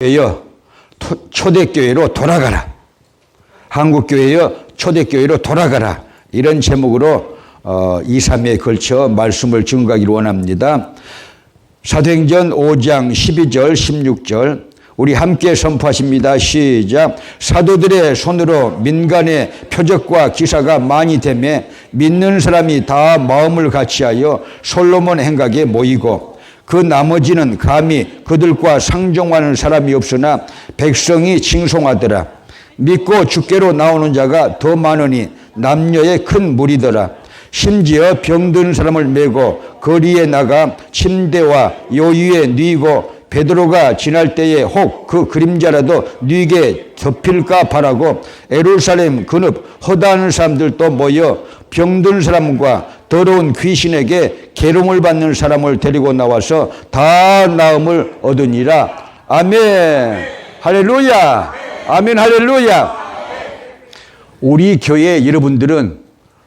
교회여 초대교회로 돌아가라. 한국교회여 초대교회로 돌아가라. 이런 제목으로 2, 3회에 걸쳐 말씀을 증거하기를 원합니다. 사도행전 5장 12절 16절 우리 함께 선포하십니다. 시작. 사도들의 손으로 민간의 표적과 기사가 많이 되매 믿는 사람이 다 마음을 같이하여 솔로몬 행각에 모이고 그 나머지는 감히 그들과 상종하는 사람이 없으나 백성이 칭송하더라. 믿고 주께로 나오는 자가 더 많으니 남녀의 큰 무리더라. 심지어 병든 사람을 메고 거리에 나가 침대와 요유에 뉘고 베드로가 지날 때에 혹 그 그림자라도 뉘게 덮일까 바라고 예루살렘 근읍 허다한 사람들도 모여 병든 사람과 더러운 귀신에게 계룡을 받는 사람을 데리고 나와서 다 나음을 얻으니라. 아멘. 할렐루야. 아멘. 할렐루야. 우리 교회 여러분들은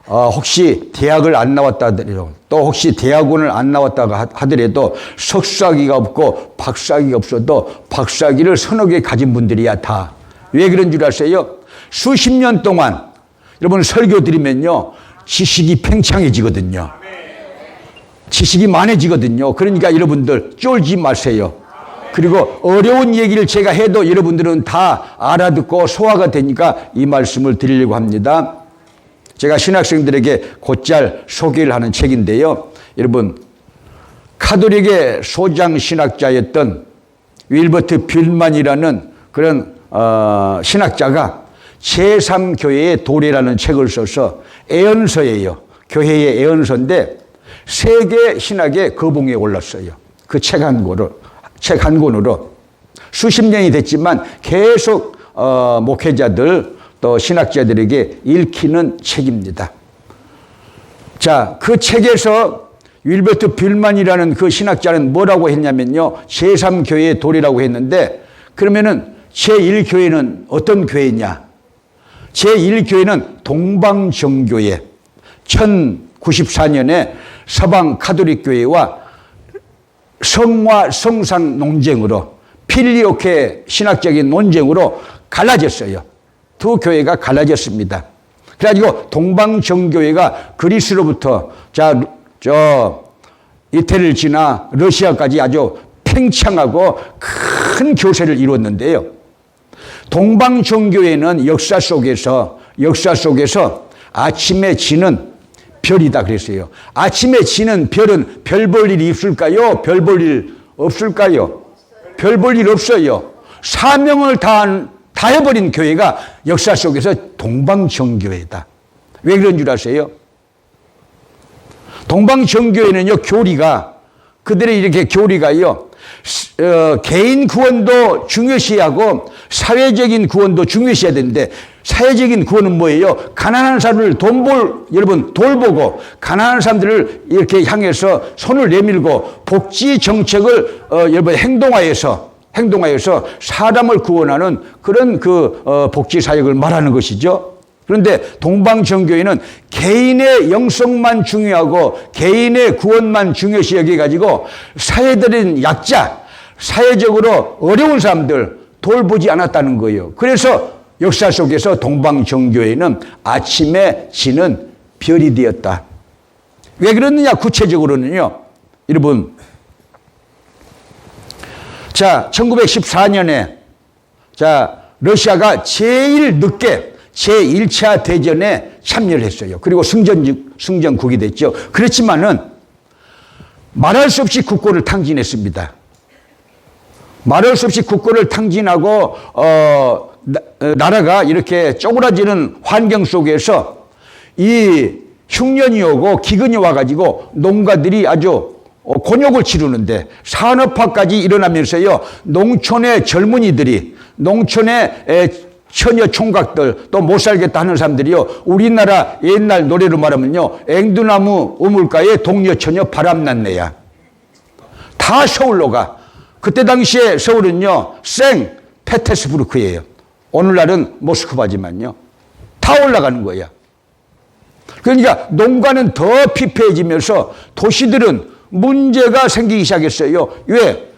혹시 대학을 안 나왔다 하더라도 또 혹시 대학원을 안 나왔다가 하더라도 석사학위가 없고 박사학위가 없어도 박사학위를 서너 개 가진 분들이야 다. 왜 그런 줄 아세요? 수십 년 동안 여러분 설교 드리면요 지식이 팽창해지거든요. 지식이 많아지거든요. 그러니까 여러분들 쫄지 마세요. 그리고 어려운 얘기를 제가 해도 여러분들은 다 알아듣고 소화가 되니까 이 말씀을 드리려고 합니다. 제가 신학생들에게 곧잘 소개를 하는 책인데요. 여러분 카톨릭의 소장 신학자였던 윌버트 빌만이라는 그런 신학자가 제3교회의 도래라는 책을 써서 애언서예요. 교회의 애언서인데 세계 신학의 거봉에 올랐어요. 그 책 한 권으로 수십 년이 됐지만 계속 목회자들 또 신학자들에게 읽히는 책입니다. 자, 그 책에서 윌버트 빌만이라는 그 신학자는 뭐라고 했냐면요. 제3교회의 도래라고 했는데 그러면은 제1교회는 어떤 교회냐? 제1교회는 동방정교회 1094년에 서방 카톨릭교회와 성화 성상 논쟁으로 필리오케 신학적인 논쟁으로 갈라졌어요. 두 교회가 갈라졌습니다. 그래가지고 동방정교회가 그리스로부터 이태리를 지나 러시아까지 아주 팽창하고 큰 교세를 이루었는데요. 동방정교회는 역사 속에서 아침에 지는 별이다 그랬어요. 아침에 지는 별은 별 볼 일이 있을까요? 별 볼 일 없을까요? 별 볼 일 없어요. 사명을 다 해버린 교회가 역사 속에서 동방정교회다. 왜 그런 줄 아세요? 동방정교회는요, 그들의 이렇게 교리가요, 개인 구원도 중요시하고 사회적인 구원도 중요시해야 되는데, 사회적인 구원은 뭐예요? 가난한 사람을 여러분 돌보고 가난한 사람들을 이렇게 향해서 손을 내밀고 복지 정책을 여러분 행동화해서 사람을 구원하는 그런 복지 사역을 말하는 것이죠. 그런데 동방정교회는 개인의 영성만 중요하고 개인의 구원만 중요시 여겨가지고 사회적인 약자, 사회적으로 어려운 사람들 돌보지 않았다는 거예요. 그래서 역사 속에서 동방정교회는 아침에 지는 별이 되었다. 왜 그러느냐? 구체적으로는요. 여러분, 자, 1914년에 러시아가 제일 늦게 제1차 대전에 참여를 했어요. 그리고 승전국이 됐죠. 그렇지만은 말할 수 없이 국권을 탕진했습니다. 말할 수 없이 국권을 탕진하고 나라가 이렇게 쪼그라지는 환경 속에서 이 흉년이 오고 기근이 와가지고 농가들이 아주 곤욕을 치르는데 산업화까지 일어나면서요, 농촌의 젊은이들이, 농촌의 처녀 총각들, 또 못 살겠다 하는 사람들이요, 우리나라 옛날 노래로 말하면요, 앵두나무 우물가에 동녀처녀 바람났네야. 다 서울로 가. 그때 당시에 서울은요, 페테스부르크예요. 오늘날은 모스크바지만요. 다 올라가는 거야. 그러니까 농가는 더 피폐해지면서 도시들은 문제가 생기기 시작했어요. 왜?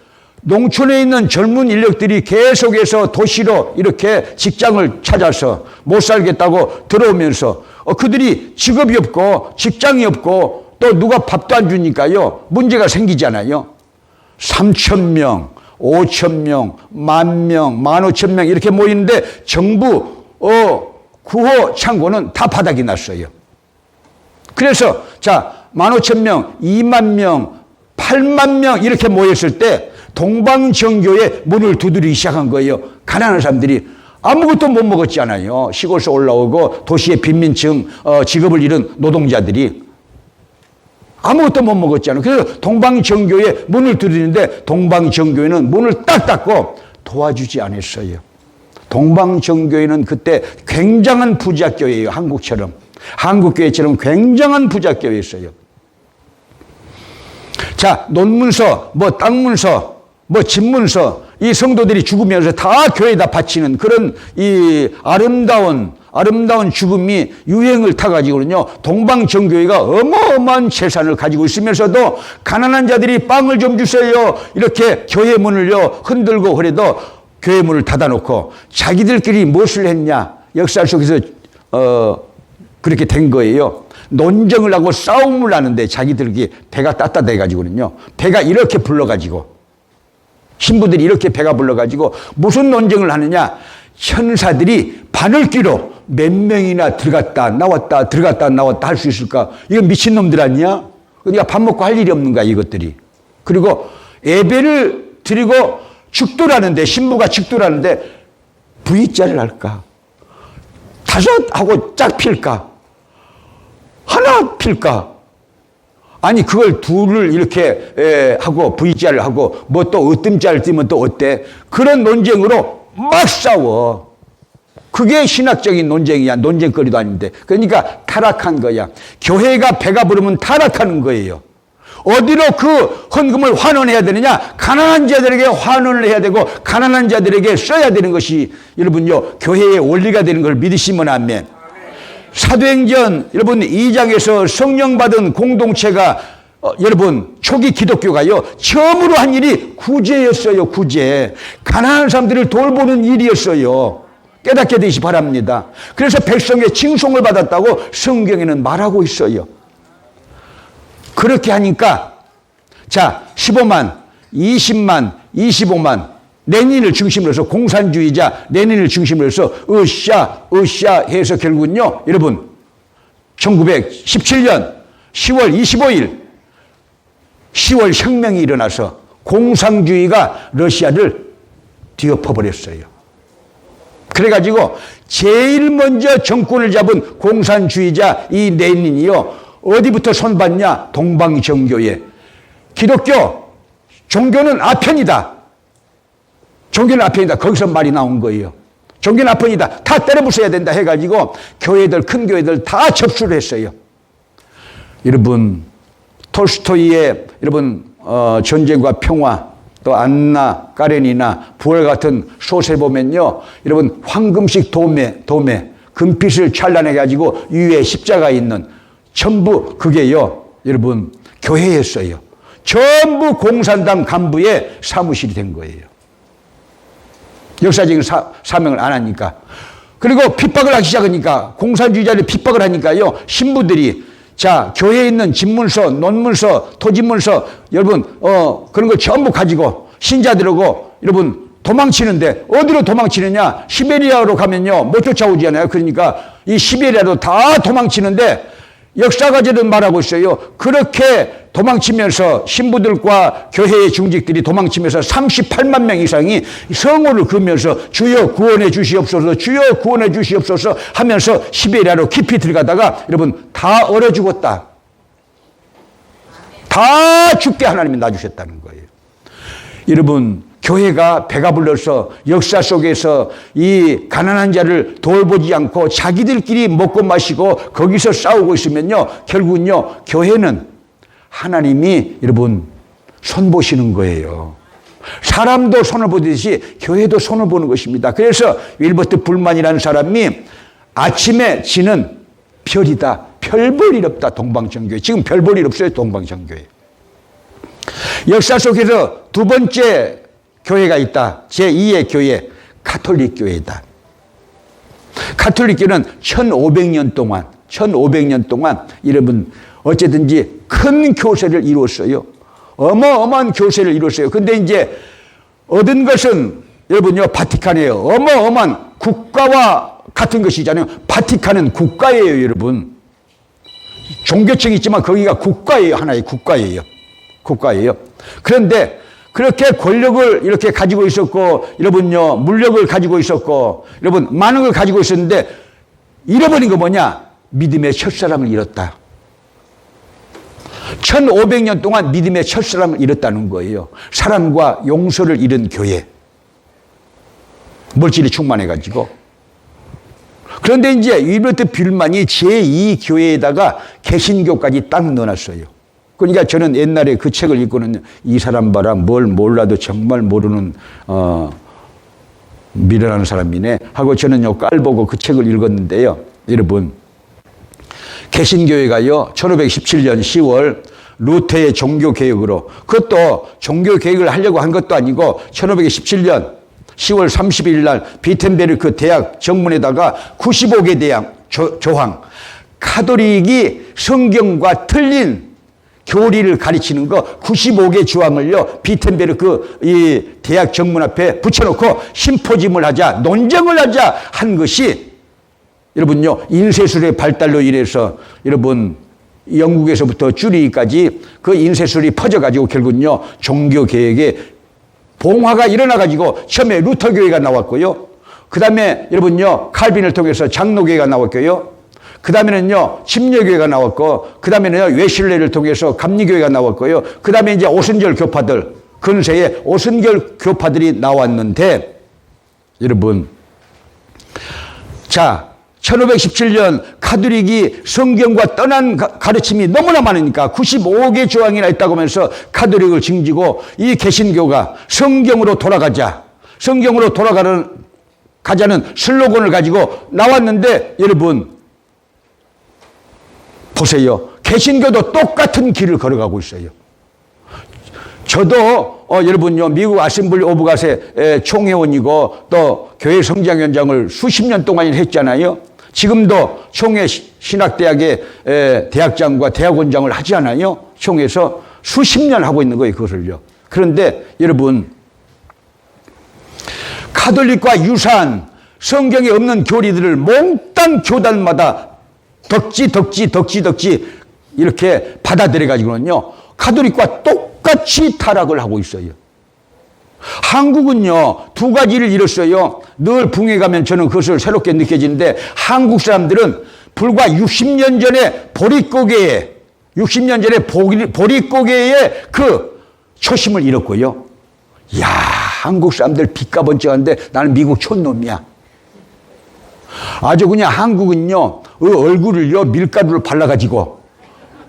농촌에 있는 젊은 인력들이 계속해서 도시로 이렇게 직장을 찾아서 못 살겠다고 들어오면서 그들이 직업이 없고 직장이 없고 또 누가 밥도 안 주니까요. 문제가 생기잖아요. 3,000명, 5,000명, 10,000명, 15,000명 이렇게 모이는데 정부 구호 창고는 다 바닥이 났어요. 그래서 자 15,000명, 20,000명, 80,000명 이렇게 모였을 때 동방정교의 문을 두드리기 시작한 거예요. 가난한 사람들이 아무것도 못 먹었잖아요. 시골에서 올라오고 도시의 빈민층 직업을 잃은 노동자들이 아무것도 못 먹었잖아요. 그래서 동방정교의 문을 두드리는데 동방정교회는 문을 딱 닫고 도와주지 않았어요. 동방정교회는 그때 굉장한 부자교회예요. 한국처럼. 한국교회처럼 굉장한 부자교회였어요. 자, 논문서, 땅문서, 집문서, 이 성도들이 죽으면서 다 교회에다 바치는 그런 이 아름다운 죽음이 유행을 타가지고는요, 동방정교회가 어마어마한 재산을 가지고 있으면서도 가난한 자들이 빵을 좀 주세요. 이렇게 교회 문을요, 흔들고 그래도 교회 문을 닫아놓고 자기들끼리 무엇을 했냐. 역사 속에서, 그렇게 된 거예요. 논쟁을 하고 싸움을 하는데 자기들이 배가 따뜻해가지고는요, 배가 이렇게 불러가지고 신부들이 이렇게 배가 불러가지고 무슨 논쟁을 하느냐. 천사들이 바늘귀로 몇 명이나 들어갔다 나왔다 들어갔다 나왔다 할 수 있을까? 이거 미친놈들 아니야? 그러니까 밥 먹고 할 일이 없는 거야 이것들이. 그리고 예배를 드리고 죽도라는데, 신부가 죽도라는데 V자를 할까? 5 하고 짝 필까? 하나 필까? 아니 그걸 둘을 이렇게 하고 V자를 하고 뭐 또 으뜸자를 띄면 또 어때? 그런 논쟁으로 막 싸워. 그게 신학적인 논쟁이야. 논쟁거리도 아닌데. 그러니까 타락한 거야. 교회가 배가 부르면 타락하는 거예요. 어디로 그 헌금을 환원해야 되느냐? 가난한 자들에게 환원을 해야 되고 가난한 자들에게 써야 되는 것이 여러분요 교회의 원리가 되는 걸 믿으시면 아멘. 사도행전 여러분 2장에서 성령 받은 공동체가 여러분 초기 기독교가요 처음으로 한 일이 구제였어요. 구제. 가난한 사람들을 돌보는 일이었어요. 깨닫게 되시 바랍니다. 그래서 백성의 칭송을 받았다고 성경에는 말하고 있어요. 그렇게 하니까 자 15만, 20만, 25만 레닌을 중심으로 해서 공산주의자 레닌을 중심으로 해서 으쌰 해서 결국은요 여러분 1917년 10월 25일 10월 혁명이 일어나서 공산주의가 러시아를 뒤엎어버렸어요. 그래가지고 제일 먼저 정권을 잡은 공산주의자 이 레닌이요 어디부터 손봤냐? 동방정교회. 기독교 종교는 아편이다. 종교는 아편이다. 거기서 말이 나온 거예요. 종교는 아편이다. 다 때려부숴야 된다 해가지고 교회들 큰 교회들 다 접수를 했어요. 여러분 톨스토이의 여러분 전쟁과 평화 또 안나 까레니나 부활 같은 소설 보면요 여러분 황금식 도매 금빛을 찬란해 가지고 위에 십자가 있는 전부 그게요 여러분 교회였어요. 전부 공산당 간부의 사무실이 된 거예요. 역사적인 사명을 안 하니까. 그리고 핍박을 하기 시작하니까 공산주의자를 핍박을 하니까요 신부들이 자 교회에 있는 집문서, 논문서, 토지문서 여러분 그런 걸 전부 가지고 신자들하고 여러분 도망치는데 어디로 도망치느냐? 시베리아로 가면요 못 쫓아오잖아요. 그러니까 이 시베리아로 다 도망치는데 역사가들은 말하고 있어요. 그렇게 도망치면서 신부들과 교회의 중직들이 도망치면서 38만 명 이상이 성호를 그으면서 주여 구원해 주시옵소서 주여 구원해 주시옵소서 하면서 시베리아로 깊이 들어가다가 여러분 다 얼어 죽었다. 다 죽게 하나님이 놔주셨다는 거예요. 여러분 교회가 배가 불러서 역사 속에서 이 가난한 자를 돌보지 않고 자기들끼리 먹고 마시고 거기서 싸우고 있으면요 결국은요 교회는 하나님이 여러분 손보시는 거예요. 사람도 손을 보듯이 교회도 손을 보는 것입니다. 그래서 윌버트 불만이라는 사람이 아침에 지는 별이다. 별 볼 일 없다. 동방정교회. 지금 별 볼 일 없어요. 동방정교회. 역사 속에서 두 번째 교회가 있다. 제2의 교회, 가톨릭 교회다. 가톨릭 교회는 1500년 동안 여러분 어쨌든지 큰 교세를 이루었어요. 어마어마한 교세를 이루었어요. 근데 이제 얻은 것은 여러분요, 바티칸이에요. 어마어마한 국가와 같은 것이잖아요. 바티칸은 국가예요, 여러분. 종교층이 있지만 거기가 국가예요. 하나의 국가예요. 그런데 그렇게 권력을 이렇게 가지고 있었고, 여러분요, 물력을 가지고 있었고, 여러분, 많은 걸 가지고 있었는데, 잃어버린 거 뭐냐? 믿음의 첫사랑을 잃었다. 1500년 동안 믿음의 첫사랑을 잃었다는 거예요. 사랑과 용서를 잃은 교회. 물질이 충만해가지고. 그런데 이제 위버트 뷸만이 제2교회에다가 개신교까지 딱 넣어놨어요. 그러니까 저는 옛날에 그 책을 읽고는 이 사람 봐라, 뭘 몰라도 정말 모르는 미련한 사람이네 하고 저는요 깔보고 그 책을 읽었는데요. 여러분, 개신교회가요 1517년 10월 루터의 종교개혁으로, 그것도 종교개혁을 하려고 한 것도 아니고 1517년 10월 31일 날 비텐베르크 대학 정문에다가 95개 대학 조항, 가톨릭이 성경과 틀린 교리를 가르치는 거 95개 조항을요 비텐베르크 이 대학 정문 앞에 붙여놓고 심포지움을 하자, 논쟁을 하자 한 것이 여러분요 인쇄술의 발달로 인해서 여러분 영국에서부터 쭈리까지 그 인쇄술이 퍼져가지고 결국은요 종교개혁에 봉화가 일어나가지고 처음에 루터교회가 나왔고요. 그 다음에 여러분요 칼빈을 통해서 장로교회가 나왔고요. 그 다음에는요 침례교회가 나왔고, 그 다음에는요 웨슬레를 통해서 감리교회가 나왔고요. 그 다음에 이제 오순절 교파들, 근세에 오순절 교파들이 나왔는데, 여러분, 자 1517년 가톨릭이 성경과 떠난 가르침이 너무나 많으니까 95개 조항이나 있다고 하면서 가톨릭을 징지고, 이 개신교가 성경으로 가자는 슬로건을 가지고 나왔는데, 여러분 보세요. 개신교도 똑같은 길을 걸어가고 있어요. 저도 여러분요 미국 아셈블리 오브 갓의 총회원이고 또 교회 성장위원장을 수십 년 동안 했잖아요. 지금도 총회 신학대학의 대학장과 대학원장을 하지 않아요? 총회에서 수십 년 하고 있는 거예요, 그것을요. 그런데 여러분, 가톨릭과 유사한 성경에 없는 교리들을 몽땅 교단마다 덕지 이렇게 받아들여가지고는요 가톨릭과 똑같이 타락을 하고 있어요. 한국은요 두 가지를 잃었어요. 늘 붕에 가면 저는 그것을 새롭게 느껴지는데, 한국 사람들은 불과 60년 전에 보릿고개의 그 초심을 잃었고요. 야, 한국 사람들 빚가번쩍한데 나는 미국 촌놈이야. 아주 그냥 한국은요 얼굴을요 밀가루를 발라가지고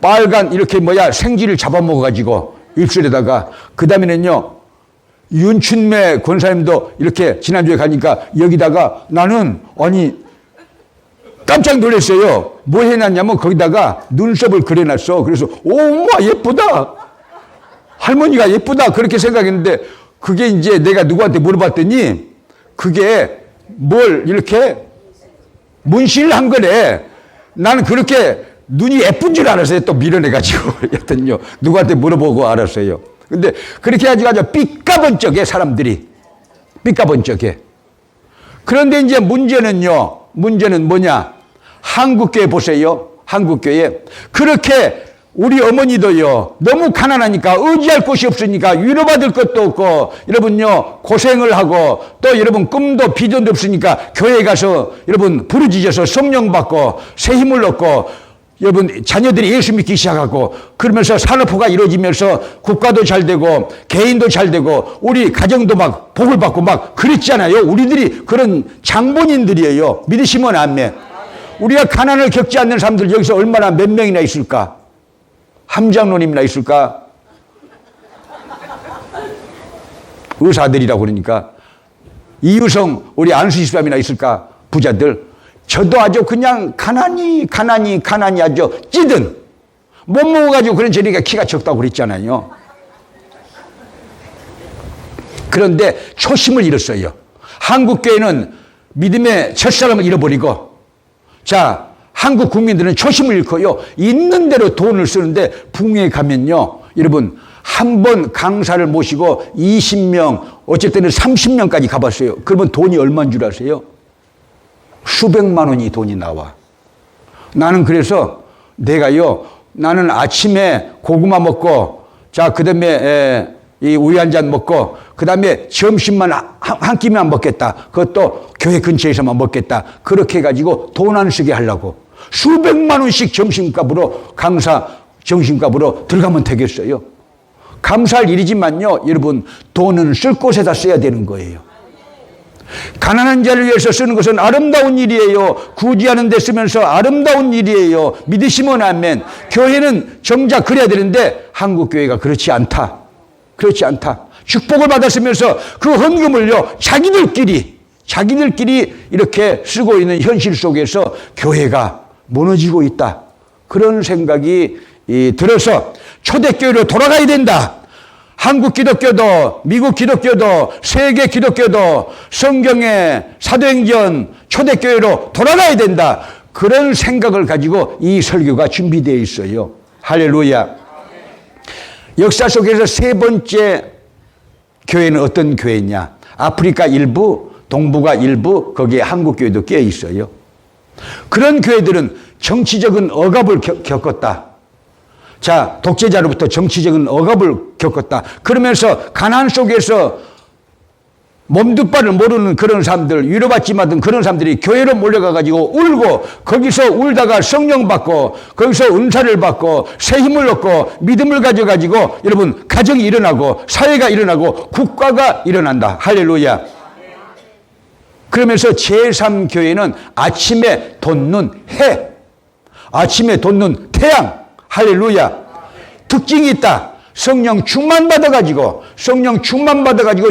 빨간 이렇게 생쥐를 잡아먹어가지고 입술에다가, 그 다음에는요 윤춘매 권사님도 이렇게 지난주에 가니까 여기다가 나는 깜짝 놀랐어요. 뭐 해놨냐면 거기다가 눈썹을 그려놨어. 그래서 엄마 예쁘다, 할머니가 예쁘다 그렇게 생각했는데, 그게 이제 내가 누구한테 물어봤더니 그게 뭘 이렇게 문신을 한 거래. 나는 그렇게 눈이 예쁜 줄 알았어요. 또 밀어내가지고. 여튼요 누구한테 물어보고 알았어요. 근데 그렇게 해가지고 아주 삐까번쩍해, 사람들이. 삐까번쩍해. 그런데 이제 문제는 뭐냐? 한국교회 보세요. 한국교회. 그렇게 우리 어머니도요, 너무 가난하니까 의지할 곳이 없으니까 위로받을 것도 없고, 여러분요, 고생을 하고, 또 여러분 꿈도 비전도 없으니까 교회에 가서 여러분 부르짖어서 성령 받고, 새 힘을 얻고, 여러분 자녀들이 예수 믿기 시작하고, 그러면서 산업화가 이루어지면서 국가도 잘 되고 개인도 잘 되고 우리 가정도 막 복을 받고 막 그랬잖아요. 우리들이 그런 장본인들이에요. 믿으시면 아멘. 우리가 가난을 겪지 않는 사람들 여기서 얼마나 몇 명이나 있을까? 함장로님이나 있을까? 의사들이라고 그러니까 이유성 우리 안수희 사람이나 있을까? 부자들. 저도 아주 그냥 가난이 아주 찌든 못 먹어가지고 그런 저리가 키가 적다고 그랬잖아요. 그런데 초심을 잃었어요. 한국교회는 믿음의 첫사람을 잃어버리고, 자, 한국 국민들은 초심을 잃고요. 있는 대로 돈을 쓰는데, 북미에 가면요, 여러분, 한 번 강사를 모시고 20명, 어쩔 때는 30명까지 가봤어요. 그러면 돈이 얼마인 줄 아세요? 수백만 원이 돈이 나와. 나는 그래서 나는 아침에 고구마 먹고, 자, 그 다음에 이 우유 한 잔 먹고, 그 다음에 점심만 한 끼만 먹겠다. 그것도 교회 근처에서만 먹겠다. 그렇게 해가지고 돈 안 쓰게 하려고. 수백만 원씩 점심값으로, 강사 점심값으로 들어가면 되겠어요. 감사할 일이지만요, 여러분, 돈은 쓸 곳에다 써야 되는 거예요. 가난한 자를 위해서 쓰는 것은 아름다운 일이에요. 구제하는 데 쓰면서 아름다운 일이에요. 믿으시면 아멘. 교회는 정작 그래야 되는데 한국교회가 그렇지 않다. 그렇지 않다. 축복을 받았으면서 그 헌금을요, 자기들끼리 이렇게 쓰고 있는 현실 속에서 교회가 무너지고 있다. 그런 생각이 들어서 초대교회로 돌아가야 된다. 한국 기독교도, 미국 기독교도, 세계 기독교도 성경의 사도행전 초대교회로 돌아가야 된다. 그런 생각을 가지고 이 설교가 준비되어 있어요. 할렐루야. 역사 속에서 세 번째 교회는 어떤 교회냐? 아프리카 일부, 동북아 일부, 거기에 한국 교회도 끼어 있어요. 그런 교회들은 정치적인 억압을 겪었다. 자, 독재자로부터 정치적인 억압을 겪었다. 그러면서 가난 속에서 몸둘바를 모르는 그런 사람들, 위로받지 못한 그런 사람들이 교회로 몰려가가지고 울고, 거기서 울다가 성령 받고, 거기서 은사를 받고, 새 힘을 얻고, 믿음을 가져가지고, 여러분, 가정이 일어나고, 사회가 일어나고, 국가가 일어난다. 할렐루야. 그러면서 제3교회는 아침에 돋는 해, 아침에 돋는 태양, 할렐루야. 특징이 있다. 성령 충만 받아가지고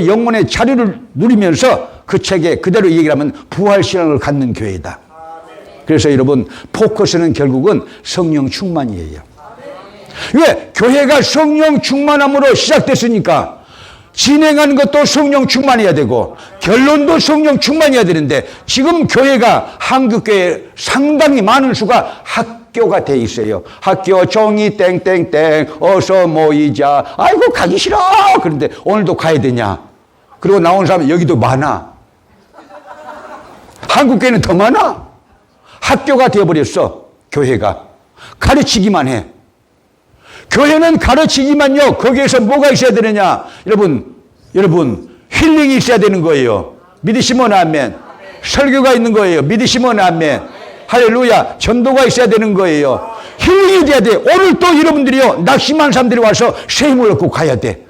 영혼의 자유를 누리면서 그 책에 그대로 얘기를 하면 부활신앙을 갖는 교회다. 그래서 여러분, 포커스는 결국은 성령 충만이에요. 왜? 교회가 성령 충만함으로 시작됐으니까 진행하는 것도 성령 충만해야 되고 결론도 성령 충만해야 되는데, 지금 교회가 한국교회 상당히 많은 수가 학교가 돼 있어요. 학교 종이 땡땡땡 어서 모이자. 아이고 가기 싫어. 그런데 오늘도 가야 되냐? 그리고 나온 사람 여기도 많아. 한국교회는 더 많아. 학교가 되어버렸어. 교회가 가르치기만 해. 교회는 가르치지만요, 거기에서 뭐가 있어야 되느냐? 여러분 힐링이 있어야 되는 거예요. 믿으시면 아멘. 설교가 있는 거예요. 믿으시면 아멘. 할렐루야. 전도가 있어야 되는 거예요. 힐링이 돼야 돼. 오늘 또 여러분들이요, 낙심한 사람들이 와서 새 힘을 얻고 가야 돼.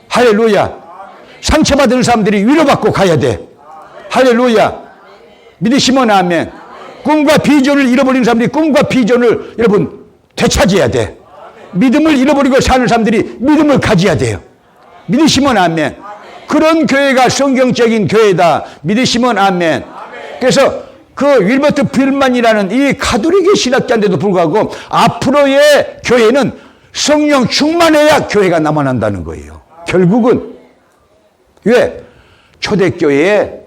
할렐루야. 상처받은 사람들이 위로받고 가야 돼. 할렐루야. 믿으시면 아멘. 꿈과 비전을 잃어버린 사람들이 꿈과 비전을 여러분 되찾아야 돼. 믿음을 잃어버리고 사는 사람들이 믿음을 가져야 돼요. 믿으시면 아멘. 그런 교회가 성경적인 교회다. 믿으시면 아멘. 그래서 그 윌버트 빌만이라는 이 가톨릭의 신학자인데도 불구하고 앞으로의 교회는 성령 충만해야 교회가 남아난다는 거예요. 결국은 왜? 초대교회의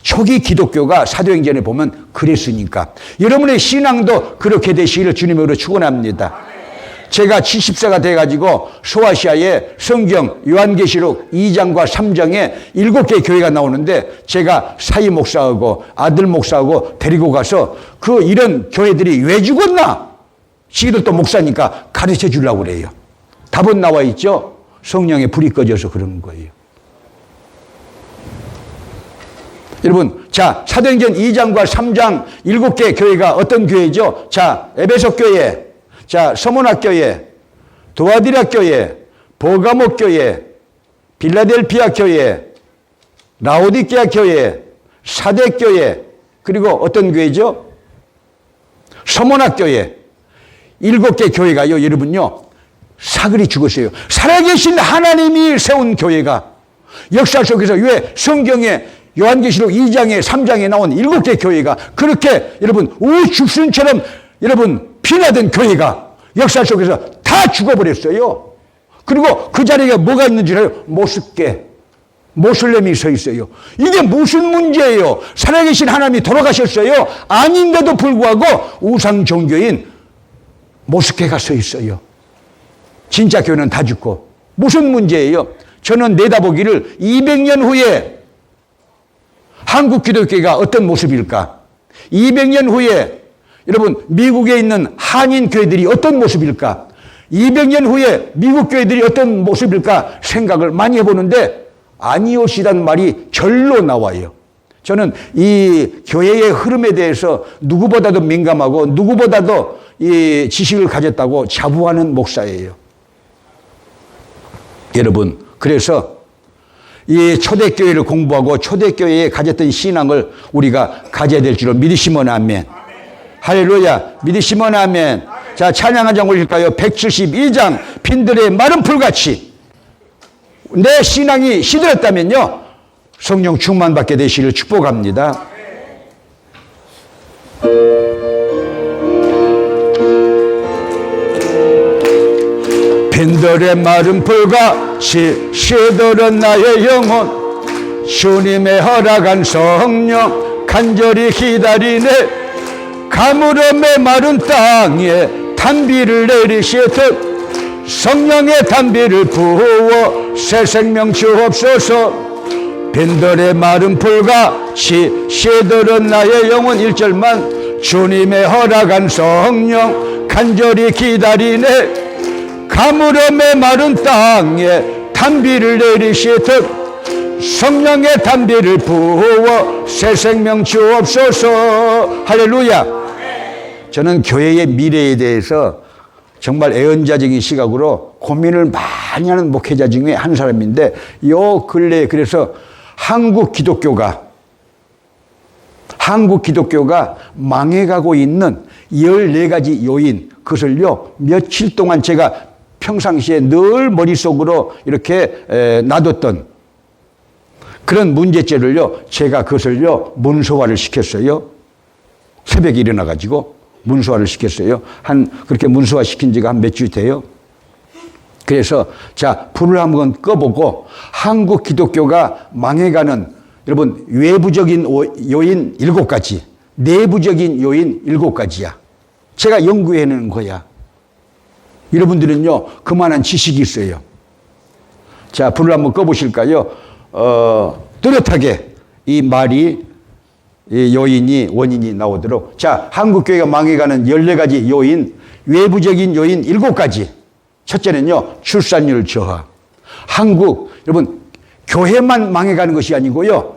초기 기독교가 사도행전에 보면 그랬으니까. 여러분의 신앙도 그렇게 되시기를 주님으로 축원합니다. 제가 70세가 돼가지고 소아시아에 성경 요한계시록 2장과 3장에 7개의 교회가 나오는데, 제가 사이 목사하고 아들 목사하고 데리고 가서 이런 교회들이 왜 죽었나? 지들도 또 목사니까 가르쳐 주려고 그래요. 답은 나와 있죠. 성령의 불이 꺼져서 그러는 거예요. 여러분, 자, 사도행전 2장과 3장 7개의 교회가 어떤 교회죠? 자, 에베소 교회, 자, 서문학 교회, 도아디라 교회, 버가모 교회, 빌라델피아 교회, 라오디게아 교회, 사대 교회, 그리고 어떤 교회죠? 서문학 교회. 7개 교회가요, 여러분요, 사글이 죽었어요. 살아계신 하나님이 세운 교회가 역사 속에서 왜 성경에 요한계시록 2장에 3장에 나온 7개 교회가 그렇게 여러분 우죽순처럼 여러분 피나던 교회가 역사 속에서 다 죽어버렸어요. 그리고 그 자리에 뭐가 있는지 알아요? 모습계. 모슬렘이 서 있어요. 이게 무슨 문제예요? 살아계신 하나님이 돌아가셨어요? 아닌데도 불구하고 우상 종교인 모스크가 서 있어요. 진짜 교회는 다 죽고. 무슨 문제예요? 저는 내다보기를 200년 후에 한국 기독교가 어떤 모습일까? 200년 후에 여러분 미국에 있는 한인 교회들이 어떤 모습일까? 200년 후에 미국 교회들이 어떤 모습일까 생각을 많이 해보는데 아니오시란 말이 절로 나와요. 저는 이 교회의 흐름에 대해서 누구보다도 민감하고 누구보다도 이 지식을 가졌다고 자부하는 목사예요. 여러분, 그래서 이 초대교회를 공부하고 초대교회에 가졌던 신앙을 우리가 가져야 될 줄로 믿으시면 아멘. 할렐루야. 믿으시면 아멘. 자, 찬양 한 장 올릴까요? 172장. 빈들의 마른 풀같이 내 신앙이 시들었다면요, 성령 충만받게 되시기를 축복합니다. 빈들의 마른 풀같이 시들은 나의 영혼, 주님의 허락한 성령 간절히 기다리네. 가물음의 마른 땅에 단비를 내리시듯 성령의 단비를 부어 새 생명 주옵소서. 빈들의 마른 풀같이 시들은 나의 영혼. 1절만. 주님의 허락한 성령 간절히 기다리네. 가물음의 마른 땅에 단비를 내리시듯 성령의 단비를 부어 새 생명 주옵소서. 할렐루야. 저는 교회의 미래에 대해서 정말 애언자적인 시각으로 고민을 많이 하는 목회자 중에 한 사람인데, 요 근래에 그래서 한국 기독교가 망해가고 있는 14가지 요인, 그것을요 며칠 동안 제가 평상시에 늘 머릿속으로 이렇게 놔뒀던 그런 문제점을요, 제가 그것을요 문서화를 시켰어요. 새벽에 일어나가지고 문서화를 시켰어요. 그렇게 문서화 시킨 지가 한 몇 주 돼요. 그래서 자, 불을 한번 꺼보고 한국 기독교가 망해가는 여러분 외부적인 요인 7가지, 내부적인 요인 7가지야. 제가 연구해내는 거야. 여러분들은요 그만한 지식이 있어요. 자, 불을 한번 꺼보실까요? 뚜렷하게 이 말이 이 요인이 원인이 나오도록. 자, 한국교회가 망해가는 14가지 요인, 외부적인 요인 7가지. 첫째는요 출산율 저하. 한국 여러분 교회만 망해가는 것이 아니고요,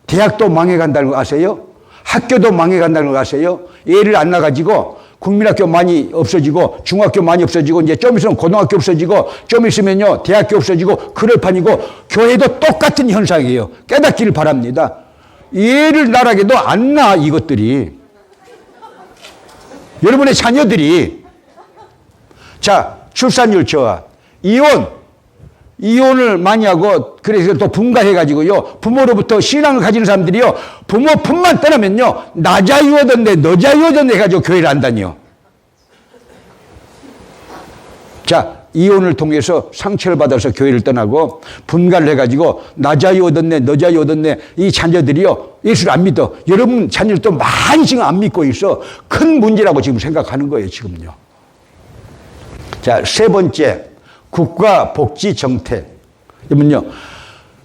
대학도 망해간다는 거 아세요? 학교도 망해간다는 거 아세요? 예를 안 나가지고 국민학교 많이 없어지고 중학교 많이 없어지고 이제 좀 있으면 고등학교 없어지고 좀 있으면요 대학교 없어지고 그럴 판이고, 교회도 똑같은 현상이에요. 깨닫기를 바랍니다. 예를 나라게도 안 나, 이것들이. 여러분의 자녀들이. 자, 출산율 저하, 이혼을 많이 하고, 그래서 또 분가해가지고요, 부모로부터 신앙을 가지는 사람들이요, 부모 품만 떠나면요, 나 자유 얻었네, 너 자유 얻었네 해가지고 교회를 안 다녀. 자, 이혼을 통해서 상처를 받아서 교회를 떠나고, 분가를 해가지고, 나 자유 얻었네, 너 자유 얻었네, 이 자녀들이요, 예수를 안 믿어. 여러분 자녀들도 많이 지금 안 믿고 있어. 큰 문제라고 지금 생각하는 거예요, 지금요. 자, 세 번째. 국가 복지 정책. 여러분요,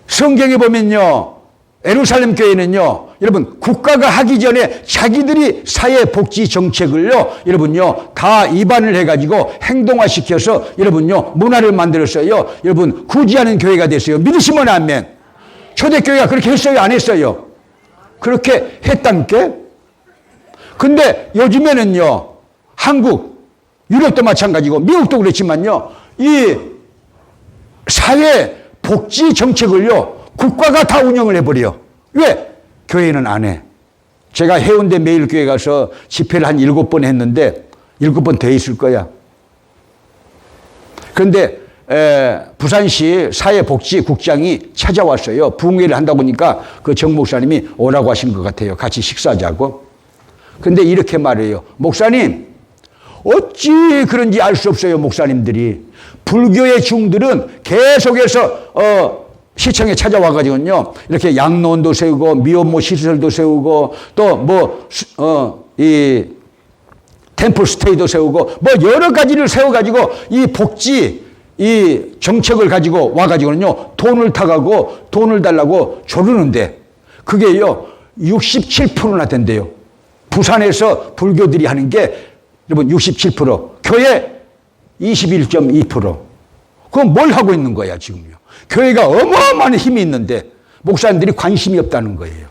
성경에 보면요, 예루살렘 교회는요, 여러분 국가가 하기 전에 자기들이 사회 복지 정책을요, 여러분요 다 입안을 해가지고 행동화시켜서 여러분요 문화를 만들었어요. 여러분 구제하는 교회가 됐어요. 믿으시면 아멘. 초대교회가 그렇게 했어요, 안 했어요? 그렇게 했단께. 근데 요즘에는요, 한국, 유럽도 마찬가지고 미국도 그렇지만요, 이 사회 복지 정책을요 국가가 다 운영을 해버려. 왜? 교회는 안 해. 제가 해운대 매일교회 가서 집회를 한 7번 했는데 7번 더 있을 거야. 그런데 부산시 사회복지국장이 찾아왔어요. 부흥회를 한다고 하니까 그 정 목사님이 오라고 하신 것 같아요. 같이 식사하자고. 근데 이렇게 말해요. 목사님, 어찌 그런지 알 수 없어요, 목사님들이. 불교의 중들은 계속해서 시청에 찾아와가지고요, 이렇게 양로원도 세우고, 미혼모 시설도 세우고, 또 이 템플 스테이도 세우고, 뭐 여러 가지를 세워가지고, 이 복지, 이 정책을 가지고 와가지고는요, 돈을 타가고, 돈을 달라고 조르는데, 그게요, 67%나 된대요. 부산에서 불교들이 하는 게, 여러분, 67%. 교회 21.2%. 그건 뭘 하고 있는 거야, 지금요? 교회가 어마어마한 힘이 있는데, 목사님들이 관심이 없다는 거예요.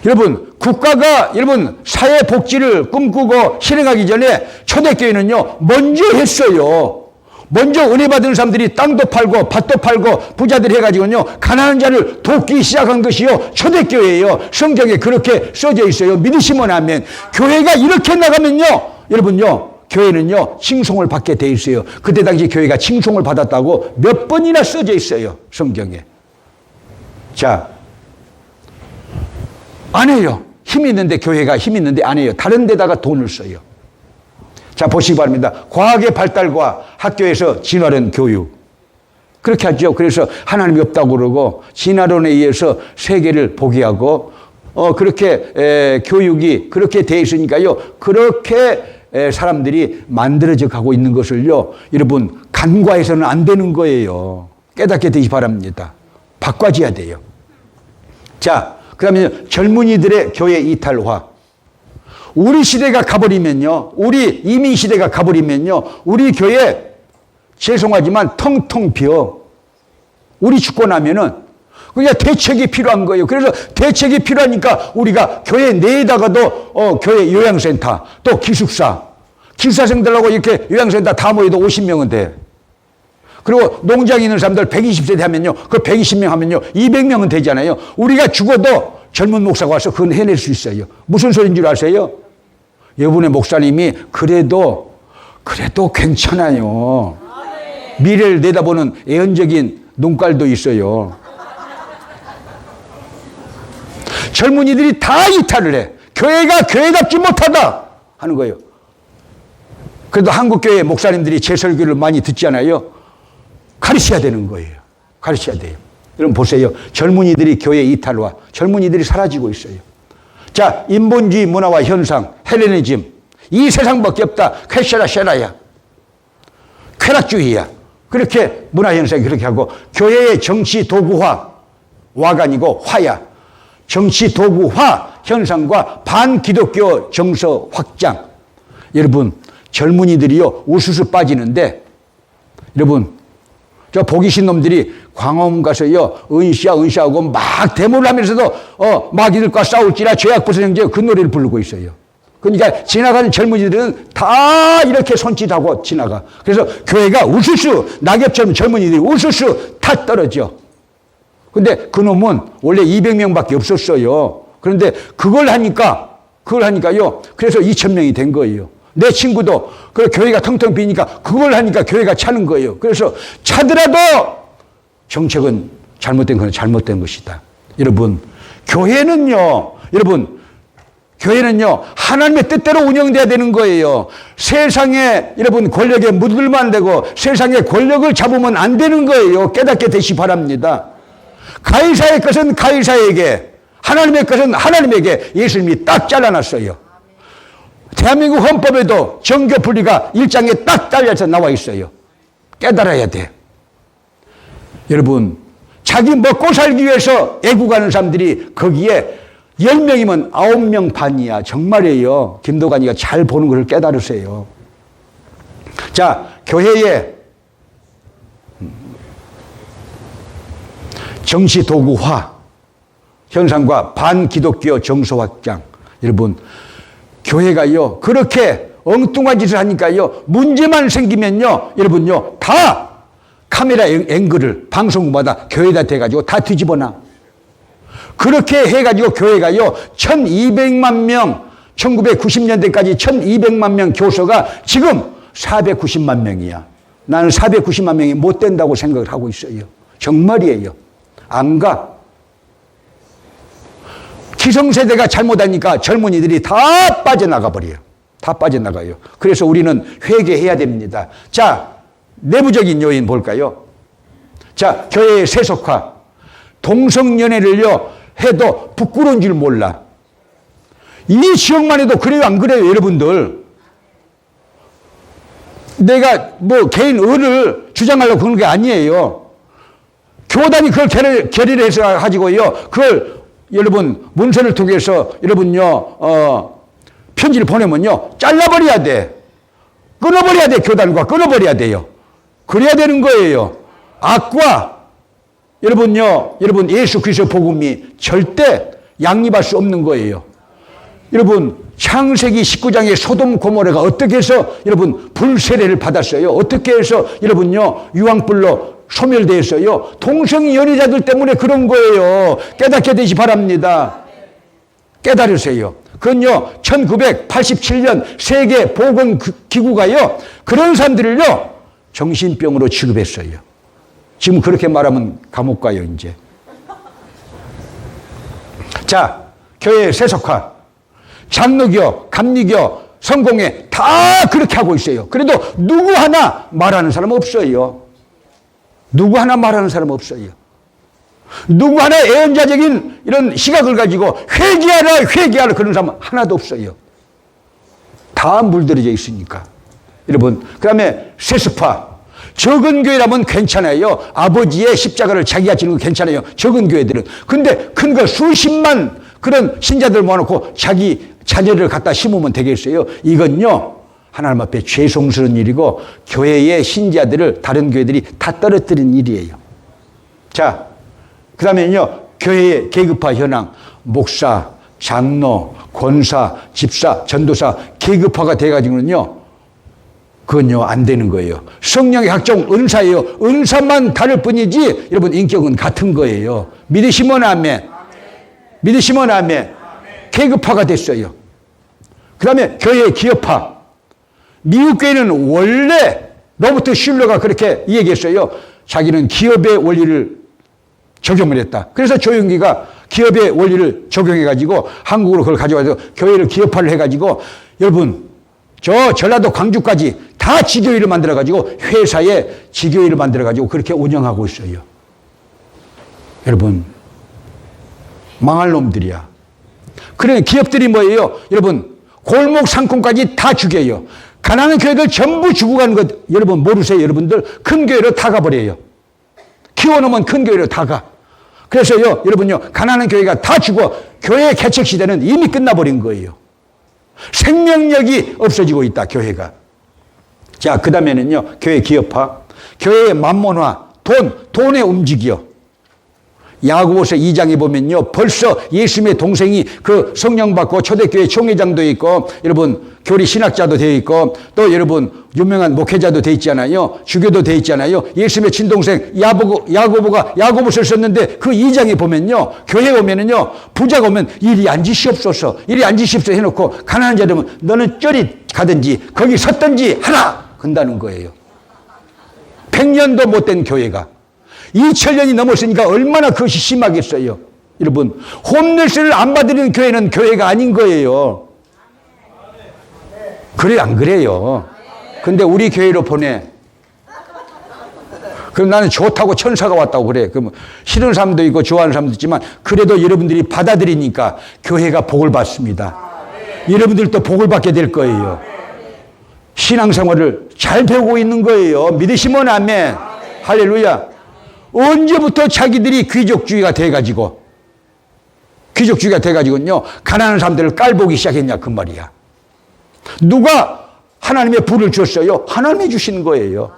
여러분, 국가가 여러분 사회복지를 꿈꾸고 실행하기 전에 초대교회는요, 먼저 했어요. 먼저 은혜 받은 사람들이 땅도 팔고 밭도 팔고 부자들 해가지고요, 가난한 자를 돕기 시작한 것이요, 초대교회예요. 성경에 그렇게 써져 있어요. 믿으시면 아멘. 교회가 이렇게 나가면요, 여러분요, 교회는요, 칭송을 받게 돼 있어요. 그때 당시 교회가 칭송을 받았다고 몇 번이나 써져 있어요, 성경에. 자, 안 해요. 힘이 있는데, 교회가 힘이 있는데 안 해요. 다른 데다가 돈을 써요. 자, 보시기 바랍니다. 과학의 발달과 학교에서 진화론 교육. 그렇게 하죠. 그래서 하나님이 없다고 그러고, 진화론에 의해서 세계를 보게 하고, 그렇게 교육이 그렇게 돼 있으니까요, 그렇게 사람들이 만들어져 가고 있는 것을요, 여러분, 간과해서는 안 되는 거예요. 깨닫게 되시 바랍니다. 바꿔줘야 돼요. 자, 그 다음에 젊은이들의 교회 이탈화. 우리 시대가 가버리면요, 우리 이민 시대가 가버리면요, 우리 교회, 죄송하지만 텅텅 비어. 우리 죽고 나면은, 그냥 대책이 필요한 거예요. 그래서 대책이 필요하니까 우리가 교회 내에다가도, 교회 요양센터, 또 기숙사생들하고 이렇게 요양센터 다 모여도 50명은 돼. 그리고 농장에 있는 사람들 120세 되면요, 그 120명 하면요, 200명은 되잖아요. 우리가 죽어도 젊은 목사가 와서 그건 해낼 수 있어요. 무슨 소리인 줄 아세요? 여러분의 목사님이 그래도 괜찮아요. 미래를 내다보는 애언적인 눈깔도 있어요. 젊은이들이 다 이탈을 해. 교회가 교회답지 못하다 하는 거예요. 그래도 한국교회 목사님들이 제 설교를 많이 듣잖아요. 가르쳐야 되는 거예요. 가르쳐야 돼요. 여러분 보세요. 젊은이들이 교회 이탈화, 젊은이들이 사라지고 있어요. 자, 인본주의 문화와 현상, 헬레니즘. 이 세상밖에 없다. 쾌샤라쉐라야. 쾌락주의야. 그렇게 문화 현상이 그렇게 하고, 교회의 정치 도구화, 와가 아니고 화야. 정치 도구화 현상과 반기독교 정서 확장. 여러분, 젊은이들이요, 우수수 빠지는데, 여러분, 저 보기신 놈들이 광화문 가서요, 은시하고 막 데모를 하면서도, 막 이들과 싸울지라 죄악부서 형제 그 노래를 부르고 있어요. 그러니까 지나가는 젊은이들은 다 이렇게 손짓하고 지나가. 그래서 교회가 우수수, 낙엽처럼 젊은이들이 우수수 다 떨어져. 근데 그 놈은 원래 200명밖에 없었어요. 그런데 그걸 하니까요, 그래서 2000명이 된 거예요. 내 친구도 그 교회가 텅텅 비니까 그걸 하니까 교회가 차는 거예요. 그래서 차더라도 정책은 잘못된 건 잘못된 것이다. 여러분, 교회는요, 하나님의 뜻대로 운영돼야 되는 거예요. 세상에, 여러분, 권력에 묻을면 안 되고 세상의 권력을 잡으면 안 되는 거예요. 깨닫게 되시 바랍니다. 가이사의 것은 가이사에게, 하나님의 것은 하나님에게 예수님이 딱 잘라놨어요. 대한민국 헌법에도 정교 분리가 1장에 딱 잘려서 나와 있어요. 깨달아야 돼. 여러분, 자기 먹고 살기 위해서 애국하는 사람들이 거기에 10명이면 9명 반이야. 정말이에요. 김도관이가 잘 보는 것을 깨달으세요. 자, 교회의 정치 도구화 현상과 반기독교 정서 확장. 여러분, 교회가요, 그렇게 엉뚱한 짓을 하니까요, 문제만 생기면요, 여러분요, 다 카메라 앵글을 방송국마다 교회에다 대가지고 다 뒤집어놔. 그렇게 해가지고 교회가요, 1200만 명, 1990년대까지 1200만 명 교서가 지금 490만 명이야. 나는 490만 명이 못 된다고 생각을 하고 있어요. 정말이에요. 안 가. 기성세대가 잘못하니까 젊은이들이 다 빠져나가 버려요. 다 빠져나가요. 그래서 우리는 회개해야 됩니다. 자, 내부적인 요인 볼까요? 자, 교회의 세속화. 동성연애를요, 해도 부끄러운 줄 몰라. 이 지역만 해도 그래요, 안 그래요, 여러분들? 내가 뭐 개인 의를 주장하려고 그런 게 아니에요. 교단이 그걸 결의를 해서 가지고요, 그걸 여러분 문서를 통해서 여러분요, 편지를 보내면요, 잘라버려야 돼. 끊어버려야 돼, 교단과 끊어버려야 돼요. 그래야 되는 거예요. 악과 여러분요, 여러분 예수 그리스도의 복음이 절대 양립할 수 없는 거예요. 여러분 창세기 19장의 소돔 고모라가 어떻게 해서 여러분 불세례를 받았어요? 어떻게 해서 여러분요 유황불로 소멸되었어요? 동성 연애자들 때문에 그런 거예요. 깨닫게 되시 바랍니다. 깨달으세요. 그건요 1987년 세계 보건기구가요 그런 사람들을요 정신병으로 취급했어요. 지금 그렇게 말하면 감옥 가요 이제. 자, 교회 세속화, 장로교, 감리교, 성공회 다 그렇게 하고 있어요. 그래도 누구 하나 말하는 사람 없어요. 누구 하나 말하는 사람 없어요. 누구 하나 애연자적인 이런 시각을 가지고 회개하라 그런 사람 하나도 없어요. 다 물들어져 있으니까. 여러분, 그 다음에 세습화. 적은 교회라면 괜찮아요. 아버지의 십자가를 자기가 지는 거 괜찮아요. 적은 교회들은. 근데 큰 거 수십만 그런 신자들 모아놓고 자기 자녀를 갖다 심으면 되겠어요? 이건요, 하나님 앞에 죄송스러운 일이고 교회의 신자들을 다른 교회들이 다 떨어뜨린 일이에요. 자, 그 다음에는요, 교회의 계급화 현황, 목사, 장로, 권사, 집사, 전도사 계급화가 돼가지고는요, 그건요, 안 되는 거예요. 성령의 각종 은사예요. 은사만 다를 뿐이지, 여러분, 인격은 같은 거예요. 믿으시면 아멘. 믿으시면 아멘. 계급화가 됐어요. 그 다음에 교회의 기업화. 미국 교회는 원래 로버트 슐러가 그렇게 얘기했어요. 자기는 기업의 원리를 적용을 했다. 그래서 조영기가 기업의 원리를 적용해가지고 한국으로 그걸 가져와서 교회를 기업화를 해가지고 여러분 저 전라도 광주까지 다 지교회를 만들어가지고 회사에 지교회를 만들어가지고 그렇게 운영하고 있어요. 여러분 망할 놈들이야. 그래 기업들이 뭐예요? 여러분 골목 상권까지 다 죽여요. 가난한 교회들 전부 죽고 가는 것 여러분 모르세요? 여러분들 큰 교회로 다 가버려요. 키워놓으면 큰 교회로 다 가. 그래서요 여러분요 가난한 교회가 다 죽어 교회 개척 시대는 이미 끝나버린 거예요. 생명력이 없어지고 있다 교회가. 자, 그 다음에는요 교회 기업화, 교회의 만몬화, 돈에 움직여. 야고보서 2장에 보면요 벌써 예수님의 동생이 그 성령 받고 초대교회 총회장도 있고 여러분 교리 신학자도 되어 있고 또 여러분 유명한 목회자도 되어 있잖아요. 주교도 되어 있잖아요. 예수님의 친동생 야고보가 야고보서를 썼는데 그 2장에 보면요 교회 오면은요 부자가 오면 이리 앉으시옵소서 이리 앉으시옵소서 해놓고 가난한 자들은 너는 저리 가든지 거기 섰든지 하라 건다는 거예요. 100년도 못된 교회가 2000년이 넘었으니까 얼마나 그것이 심하겠어요. 여러분 홈레스를 안 받으려는 교회는 교회가 아닌 거예요. 그래 안 그래요? 근데 우리 교회로 보내. 그럼 나는 좋다고 천사가 왔다고 그래. 그럼 싫은 사람도 있고 좋아하는 사람도 있지만 그래도 여러분들이 받아들이니까 교회가 복을 받습니다. 여러분들도 복을 받게 될 거예요. 신앙생활을 잘 배우고 있는 거예요. 믿으시면 아멘. 할렐루야. 언제부터 자기들이 귀족주의가 돼가지고요 가난한 사람들을 깔보기 시작했냐 그 말이야. 누가 하나님의 불을 줬어요? 하나님이 주시는 거예요.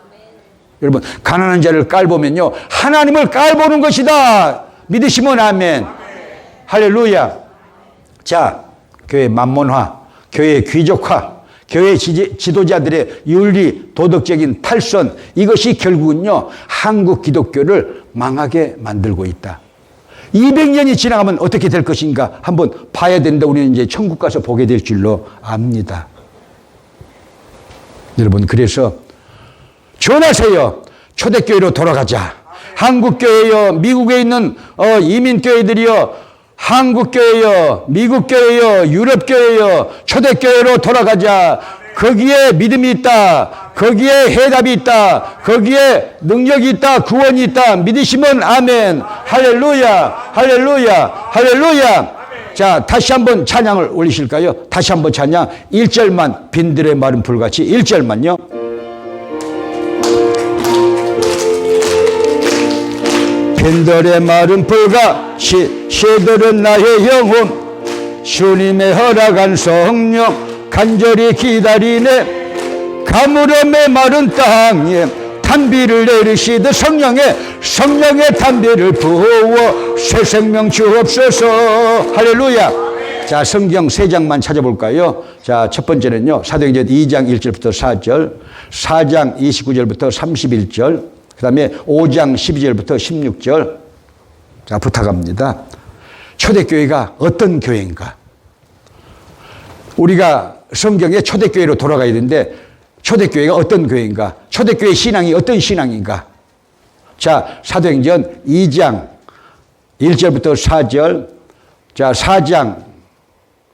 여러분 가난한 자를 깔보면요 하나님을 깔보는 것이다. 믿으시면 아멘. 할렐루야. 자, 교회 만몬화, 교회 귀족화, 교회 지도자들의 윤리, 도덕적인 탈선, 이것이 결국은요 한국 기독교를 망하게 만들고 있다. 200년이 지나가면 어떻게 될 것인가 한번 봐야 된다. 우리는 이제 천국 가서 보게 될 줄로 압니다. 여러분 그래서 전하세요. 초대교회로 돌아가자. 한국교회요, 미국에 있는 이민교회들이요, 한국교회요, 미국교회요, 유럽교회요, 초대교회로 돌아가자. 거기에 믿음이 있다. 거기에 해답이 있다. 거기에 능력이 있다. 구원이 있다. 믿으시면 아멘. 할렐루야. 할렐루야. 할렐루야. 자, 다시 한번 찬양을 올리실까요? 다시 한번 찬양. 1절만, 빈들의 마른 불같이 1절만요. 빈들의 마른 불같이 시들은 나의 영혼 주님의 허락한 성령 간절히 기다리네. 가물음의 마른 땅에 담비를 내리시듯 성령의 담비를 부어 새 생명 주옵소서. 할렐루야. 자, 성경 3장만 찾아볼까요? 자, 첫 번째는요, 사도행전 2장 1절부터 4절, 4장 29절부터 31절, 그 다음에 5장 12절부터 16절. 자, 부탁합니다. 초대교회가 어떤 교회인가? 우리가 성경의 초대교회로 돌아가야 되는데 초대교회가 어떤 교회인가? 초대교회 신앙이 어떤 신앙인가? 자, 사도행전 2장 1절부터 4절, 자, 4장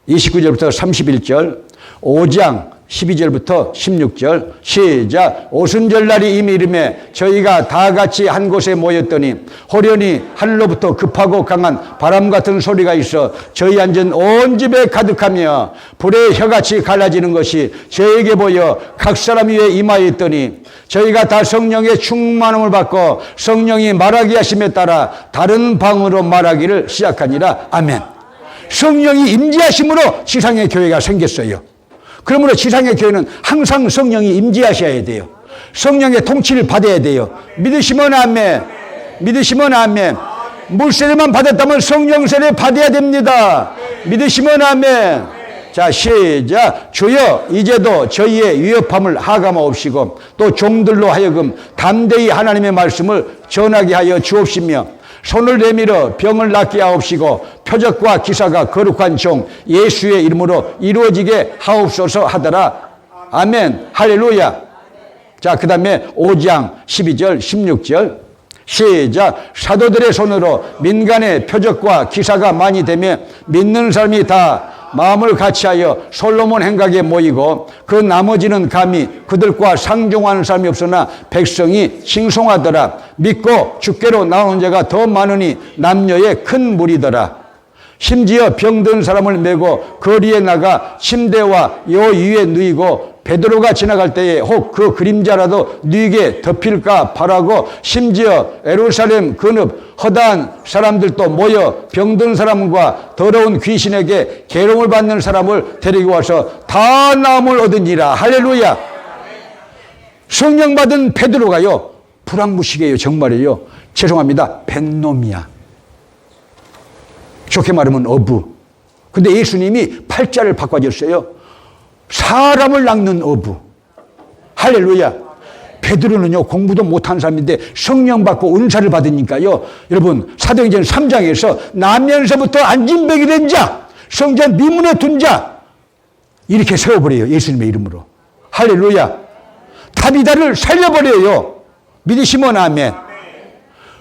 29절부터 31절, 5장 12절부터 16절. 시작. 오순절날이 이미 이름에 저희가 다 같이 한 곳에 모였더니 호련히 하늘로부터 급하고 강한 바람 같은 소리가 있어 저희 앉은 온 집에 가득하며 불의 혀같이 갈라지는 것이 저에게 보여 각 사람 위에 임하였더니 저희가 다 성령의 충만함을 받고 성령이 말하게 하심에 따라 다른 방으로 말하기를 시작하니라. 아멘. 성령이 임재하심으로 지상의 교회가 생겼어요. 그러므로 지상의 교회는 항상 성령이 임재하셔야 돼요. 성령의 통치를 받아야 돼요. 믿으시면 아멘. 믿으시면 아멘. 물세례만 받았다면 성령 세례 받아야 됩니다. 믿으시면 아멘. 자, 시작. 주여 이제도 저희의 위협함을 하감하옵시고 또 종들로 하여금 담대히 하나님의 말씀을 전하게 하여 주옵시며 손을 내밀어 병을 낫게 하옵시고 표적과 기사가 거룩한 종 예수의 이름으로 이루어지게 하옵소서 하더라. 아멘. 할렐루야. 자, 그 다음에 5장 12절 16절 시작. 사도들의 손으로 민간의 표적과 기사가 많이 되며 믿는 사람이 다 마음을 같이하여 솔로몬 행각에 모이고 그 나머지는 감히 그들과 상종하는 사람이 없으나 백성이 칭송하더라. 믿고 주께로 나오는 자가 더 많으니 남녀의 큰 무리더라. 심지어 병든 사람을 메고 거리에 나가 침대와 요 위에 누이고 베드로가 지나갈 때에 혹 그 그림자라도 누이게 덮일까 바라고 심지어 예루살렘 근읍 허다한 사람들도 모여 병든 사람과 더러운 귀신에게 괴로움을 받는 사람을 데리고 와서 다 나음을 얻으니라. 할렐루야. 성령 받은 베드로가요 불황무식이에요. 정말이에요. 죄송합니다. 뱃놈이야. 좋게 말하면 어부. 근데 예수님이 팔자를 바꿔줬어요. 사람을 낚는 어부. 할렐루야. 베드로는요 공부도 못한 사람인데 성령 받고 은사를 받으니까요, 여러분 사도행전 3장에서 나면서부터 안진뱅이 된 자, 성전 미문에 둔 자 이렇게 세워버려요. 예수님의 이름으로. 할렐루야. 다비다를 살려버려요. 믿으시면 아멘.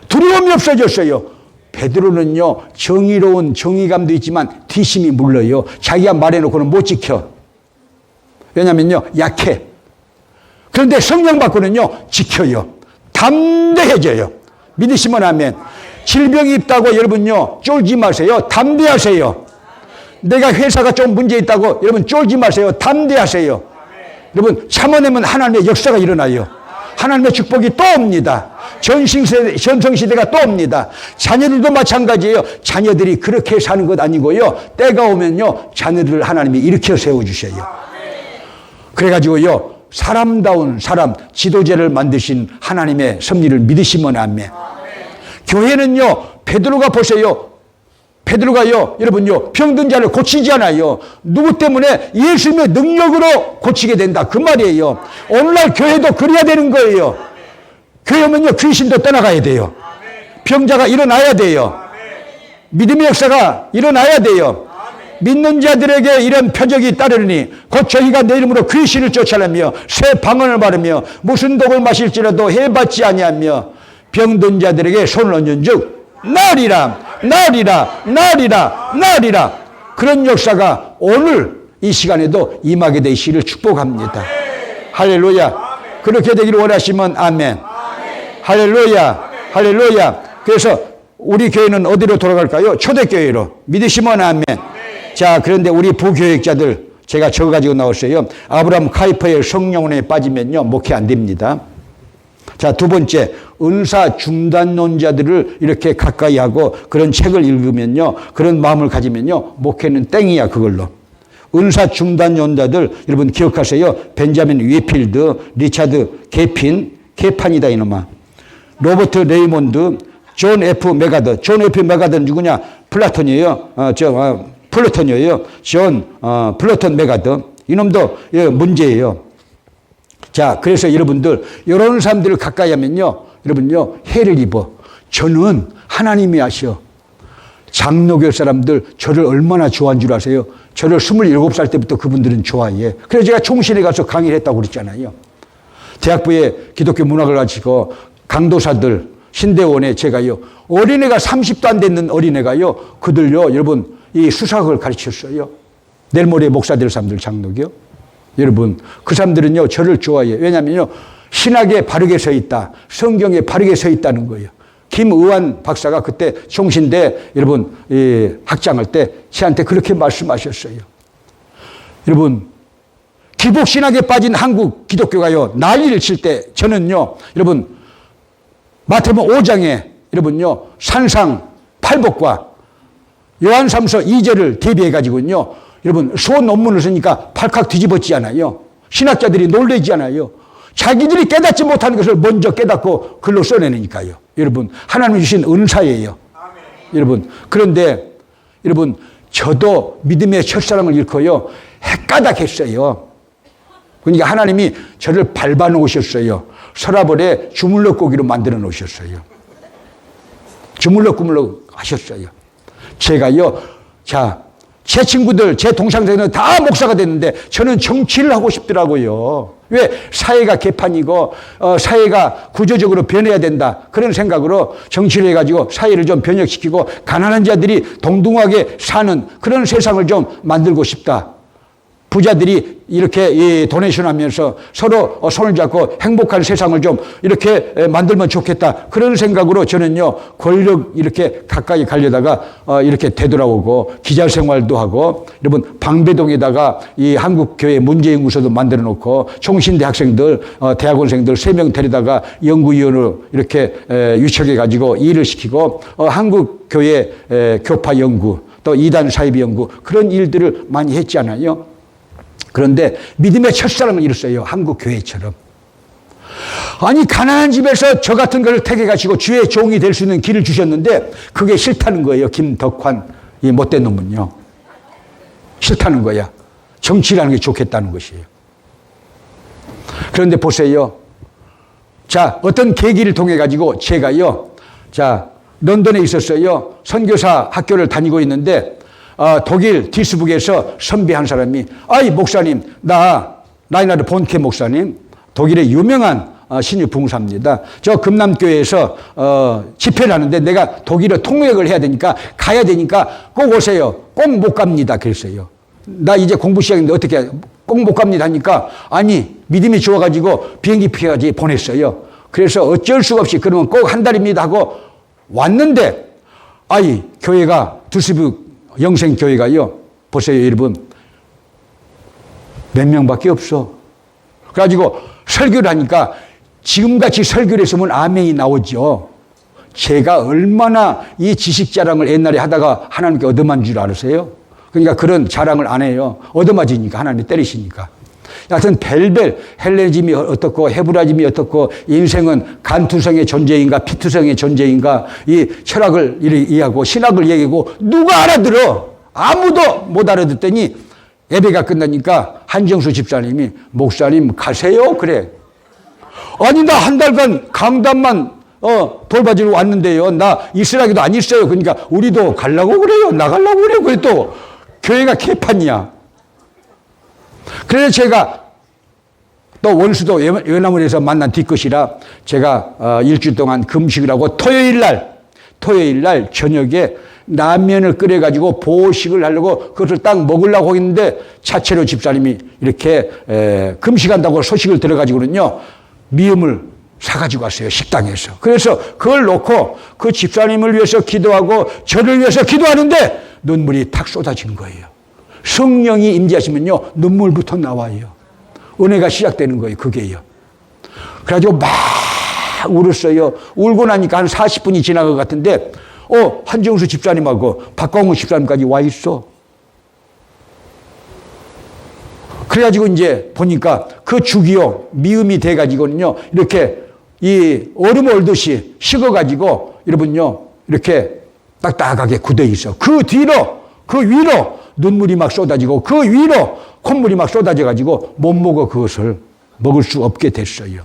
두려움이 없어졌어요. 베드로는요 정의로운 정의감도 있지만 뒷심이 물러요. 자기가 말해놓고는 못 지켜. 왜냐면요 약해. 그런데 성령 받고는요 지켜요. 담대해져요. 믿으시면 아멘. 질병이 있다고 여러분요 쫄지 마세요. 담대하세요. 내가 회사가 좀 문제 있다고 여러분 쫄지 마세요. 담대하세요. 여러분 참아내면 하나님의 역사가 일어나요. 하나님의 축복이 또 옵니다. 전성시대가 또 옵니다. 자녀들도 마찬가지예요. 자녀들이 그렇게 사는 것 아니고요, 때가 오면요 자녀들을 하나님이 일으켜 세워주셔요. 그래가지고요 사람다운 사람, 지도자를 만드신 하나님의 섭리를 믿으시면 아멘. 교회는요 베드로가 보세요. 베드로가요 여러분요 병든 자를 고치지 않아요. 누구 때문에? 예수님의 능력으로 고치게 된다 그 말이에요. 오늘날 교회도 그래야 되는 거예요. 교회 오면요 귀신도 떠나가야 돼요. 병자가 일어나야 돼요. 믿음의 역사가 일어나야 돼요. 믿는 자들에게 이런 표적이 따르니 곧 저희가 내 이름으로 귀신을 쫓아내며 새 방언을 바르며 무슨 독을 마실지라도 해받지 아니하며 병든 자들에게 손을 얹은즉 나으리라 나으리라 나으리라 나으리라. 그런 역사가 오늘 이 시간에도 임하게 되시기를 축복합니다. 할렐루야. 그렇게 되기를 원하시면 아멘. 할렐루야. 할렐루야. 그래서 우리 교회는 어디로 돌아갈까요? 초대교회로. 믿으시면 아멘. 자, 그런데 우리 부교육자들 제가 적어가지고 나왔어요. 아브라함 카이퍼의 성령론에 빠지면요, 목회 안 됩니다. 자, 두 번째, 은사 중단론자들을 이렇게 가까이 하고 그런 책을 읽으면요, 그런 마음을 가지면요, 목회는 땡이야, 그걸로. 은사 중단론자들, 여러분 기억하세요. 벤자민 위필드, 리차드 개판이다, 이놈아. 로버트 레이몬드, 존 F. 메가더. 존 F. 메가더는 누구냐? 플라톤이에요. 플라톤이에요. 존 플라톤 메가더. 이놈도 문제예요. 자, 그래서 여러분들 이런 사람들을 가까이 하면요, 여러분요, 해를 입어. 저는 하나님이 아셔. 장로교 사람들 저를 얼마나 좋아한 줄 아세요? 저를 27살 때부터 그분들은 좋아해. 그래서 제가 총신에 가서 강의를 했다고 그랬잖아요. 대학부에 기독교 문학을 가지고 강도사들 신대원에 제가요, 어린애가 30도 안 됐는 어린애가요, 그들요, 여러분 이 수사학을 가르쳤어요. 내일 모레 목사 될 사람들, 장로교. 여러분, 그 사람들은요, 저를 좋아해요. 왜냐면요, 신학에 바르게 서 있다. 성경에 바르게 서 있다는 거예요. 김의환 박사가 그때 총신대 여러분 학장할 때 저한테 그렇게 말씀하셨어요. 여러분, 기복신학에 빠진 한국 기독교가요, 난리를 칠 때 저는요, 여러분, 마태복음 5장에 여러분요, 산상 팔복과 요한삼서 2절을 대비해가지고요, 여러분, 수원 논문을 쓰니까 팔칵 뒤집었지 않아요? 신학자들이 놀라지 않아요? 자기들이 깨닫지 못하는 것을 먼저 깨닫고 글로 써내니까요. 여러분, 하나님 주신 은사예요. 아멘. 여러분, 그런데 여러분, 저도 믿음의 첫사랑을 잃고요, 헷가닥했어요. 그러니까 하나님이 저를 밟아 놓으셨어요. 서라벌에 주물럭 고기로 만들어 놓으셨어요. 주물럭 구물럭 하셨어요. 제가요, 자, 제 친구들, 제 동창들은 다 목사가 됐는데 저는 정치를 하고 싶더라고요. 왜? 사회가 개판이고 사회가 구조적으로 변해야 된다. 그런 생각으로 정치를 해가지고 사회를 좀 변혁시키고 가난한 자들이 동등하게 사는 그런 세상을 좀 만들고 싶다. 부자들이 이렇게 도네이션 하면서 서로 손을 잡고 행복한 세상을 좀 이렇게 만들면 좋겠다. 그런 생각으로 저는요, 권력 이렇게 가까이 가려다가 이렇게 되돌아오고 기자 생활도 하고, 여러분, 방배동에다가 이 한국교회 문제연구소도 만들어 놓고 총신대 학생들, 대학원생들 3명 데려다가 연구위원으로 이렇게 유척해 가지고 일을 시키고, 한국교회 교파 연구, 또 이단 사이비 연구, 그런 일들을 많이 했잖아요. 그런데 믿음의 첫사랑을 잃었어요. 한국 교회처럼. 아니, 가난한 집에서 저 같은 걸 택해가지고 주의 종이 될 수 있는 길을 주셨는데 그게 싫다는 거예요. 김덕환, 이 못된 놈은요. 싫다는 거야. 정치라는 게 좋겠다는 것이에요. 그런데 보세요. 자, 어떤 계기를 통해가지고 제가요, 자, 런던에 있었어요. 선교사 학교를 다니고 있는데 독일 디스북에서 선배 한 사람이, 아이 목사님, 라이나르 본케 목사님, 독일의 유명한 신유 부흥사입니다. 저 금남교회에서 집회를 하는데 내가 독일어 통역을 해야 되니까 가야 되니까 꼭 오세요. 꼭 못 갑니다. 그랬어요. 나 이제 공부 시작했는데 어떻게 꼭 못 갑니다 하니까, 아니 믿음이 좋아가지고 비행기 표까지 보냈어요. 그래서 어쩔 수가 없이 그러면 꼭 한 달입니다 하고 왔는데, 아이 교회가 디스북 영생교회가요, 보세요 여러분, 몇 명밖에 없어. 그래가지고 설교를 하니까 지금같이 설교를 했으면 아멘이 나오죠. 제가 얼마나 이 지식 자랑을 옛날에 하다가 하나님께 얻어맞은 줄 아세요? 그러니까 그런 자랑을 안 해요. 얻어맞으니까, 하나님이 때리시니까. 하여튼 벨벨, 헬레니즘이 어떻고 헤브라즘이 어떻고, 인생은 간투성의 존재인가 피투성의 존재인가, 이 철학을 이해하고 신학을 얘기하고 누가 알아들어? 아무도 못 알아듣더니 예배가 끝나니까 한정수 집사님이, 목사님 가세요? 그래. 아니, 나 한 달간 강단만 돌봐주러 왔는데요, 나 이스라엘도 안 있어요. 그러니까 우리도 가려고 그래요. 나가려고 그래요. 그래 또 교회가 개판이야. 그래서 제가 또 원수도 외나무에서 만난 뒤끝이라 제가 일주일 동안 금식을 하고 토요일 날 저녁에 라면을 끓여가지고 보식을 하려고 그것을 딱 먹으려고 했는데 차체로 집사님이 이렇게 금식한다고 소식을 들어가지고는요, 미음을 사가지고 왔어요, 식당에서. 그래서 그걸 놓고 그 집사님을 위해서 기도하고 저를 위해서 기도하는데 눈물이 탁 쏟아진 거예요. 성령이 임재하시면요, 눈물부터 나와요. 은혜가 시작되는 거예요, 그게요. 그래가지고 막 울었어요. 울고 나니까 한 40분이 지난 것 같은데, 한정수 집사님하고 박광우 집사님까지 와 있어. 그래가지고 이제 보니까 그 죽이요, 미음이 돼가지고는요, 이렇게 이 얼음 얼듯이 식어가지고, 여러분요, 이렇게 딱딱하게 굳어 있어. 그 뒤로, 그 위로 눈물이 막 쏟아지고, 그 위로 콧물이 막 쏟아져가지고 못 먹어, 그것을 먹을 수 없게 됐어요.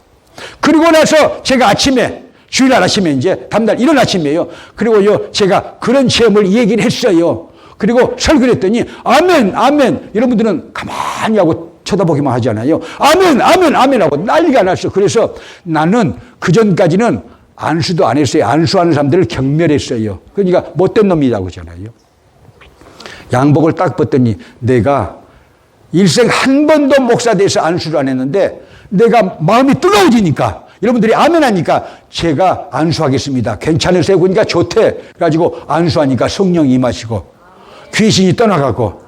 그리고 나서 제가 아침에, 주일날 아침에 이제 다음날 이른 아침이에요. 그리고요, 제가 그런 체험을 얘기를 했어요. 그리고 설교를 했더니 아멘, 아멘. 여러분들은 가만히 하고 쳐다보기만 하잖아요. 아멘, 아멘, 아멘 하고 난리가 났어. 그래서 나는 그전까지는 안수도 안 했어요. 안수하는 사람들을 경멸했어요. 그러니까 못된 놈이라고 하잖아요. 양복을 딱 벗더니 내가 일생 한 번도 목사 돼서 안수를 안 했는데 내가 마음이 뜨거워지니까 여러분들이 아멘 하니까 제가 안수하겠습니다. 괜찮으세요? 그러니까 좋대. 그래가지고 안수하니까 성령이 임하시고 귀신이 떠나가고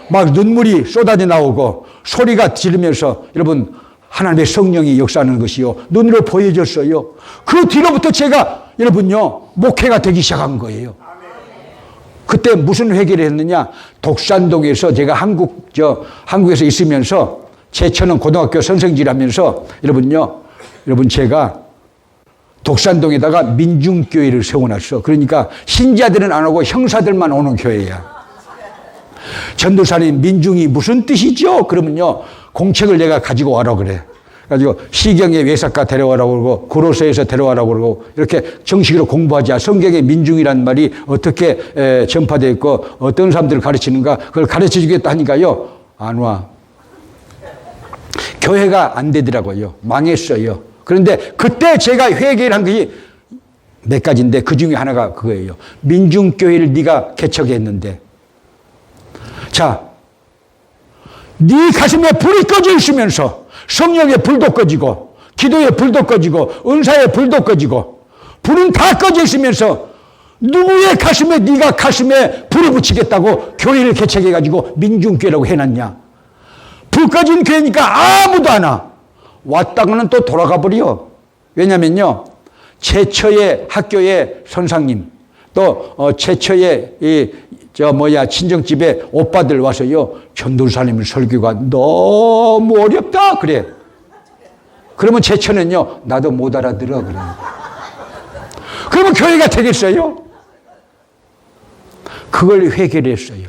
막 눈물이 쏟아져 나오고 소리가 지르면서 여러분 하나님의 성령이 역사하는 것이요, 눈으로 보여졌어요. 그 뒤로부터 제가 여러분요, 목회가 되기 시작한 거예요. 그때 무슨 회개를 했느냐? 독산동에서 제가 한국에서 있으면서 제천은 고등학교 선생질 하면서 여러분 제가 독산동에다가 민중교회를 세워놨어. 그러니까 신자들은 안 오고 형사들만 오는 교회야. 전도사님, 민중이 무슨 뜻이죠? 그러면요, 공책을 내가 가지고 와라 그래. 가지고 시경의 외사과 데려와라고 그러고 고로서에서 데려와라고 그러고 이렇게 정식으로 공부하자. 성경의 민중이란 말이 어떻게 전파되어 있고 어떤 사람들을 가르치는가, 그걸 가르쳐 주겠다 하니까요, 안 와. 교회가 안 되더라고요. 망했어요. 그런데 그때 제가 회개를 한 것이 몇 가지인데 그 중에 하나가 그거예요. 민중교회를 네가 개척했는데, 자, 네 가슴에 불이 꺼져 있으면서 성령의 불도 꺼지고 기도의 불도 꺼지고 은사의 불도 꺼지고 불은 다 꺼져 있으면서 누구의 가슴에 네가 가슴에 불을 붙이겠다고 교회를 개척해가지고 민중교회라고 해놨냐? 불 꺼진 교회니까 아무도 안 와. 왔다가는 또 돌아가 버려. 왜냐면요, 제처의 학교의 선생님, 또 제처의 친정집에 오빠들 와서요, 전도사님 설교가 너무 어렵다 그래. 그러면 제처는요, 나도 못 알아들어 그래. 그러면 교회가 되겠어요? 그걸 회개를 했어요.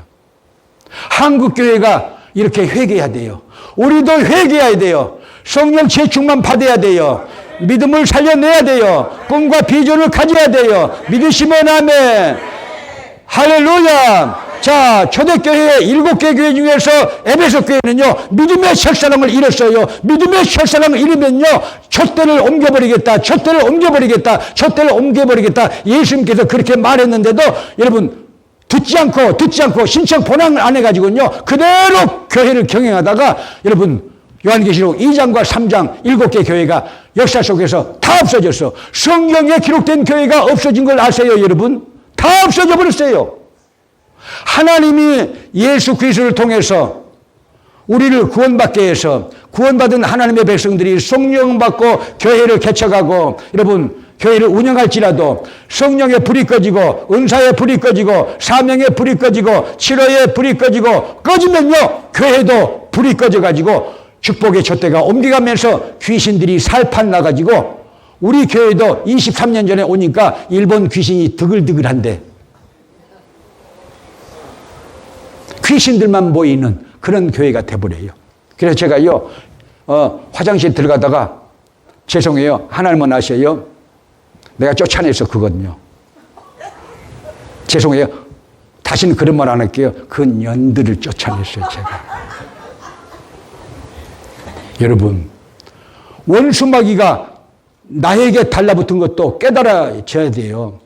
한국 교회가 이렇게 회개해야 돼요. 우리도 회개해야 돼요. 성령 재충만 받아야 돼요. 믿음을 살려내야 돼요. 꿈과 비전을 가져야 돼요. 믿으시면 아멘. 할렐루야. 자, 초대교회 7개 교회 중에서 에베소 교회는요, 믿음의 첫사랑을 잃었어요. 믿음의 첫사랑을 잃으면요, 촛대를 옮겨버리겠다, 촛대를 옮겨버리겠다, 촛대를 옮겨버리겠다. 예수님께서 그렇게 말했는데도 여러분 듣지 않고 신청 본항을 안 해가지고요, 그대로 교회를 경영하다가 여러분 요한계시록 2장과 3장 7개 교회가 역사 속에서 다 없어졌어. 성경에 기록된 교회가 없어진 걸 아세요, 여러분? 다 없어져 버렸어요. 하나님이 예수 그리스도를 통해서 우리를 구원받게 해서 구원받은 하나님의 백성들이 성령 받고 교회를 개척하고 여러분 교회를 운영할지라도 성령의 불이 꺼지고 은사의 불이 꺼지고 사명의 불이 꺼지고 치료의 불이 꺼지고 꺼지면요, 교회도 불이 꺼져가지고 축복의 촛대가 옮겨가면서 귀신들이 살판 나가지고 우리 교회도 23년 전에 오니까 일본 귀신이 드글드글한데 귀신들만 모이는 그런 교회가 돼버려요. 그래서 제가요, 화장실 들어가다가 죄송해요, 하나님은 아셔요, 내가 쫓아내서 그거든요. 죄송해요, 다시는 그런 말 안 할게요. 그 년들을 쫓아냈어요, 제가. 여러분, 원수마귀가 나에게 달라붙은 것도 깨달아져야 돼요.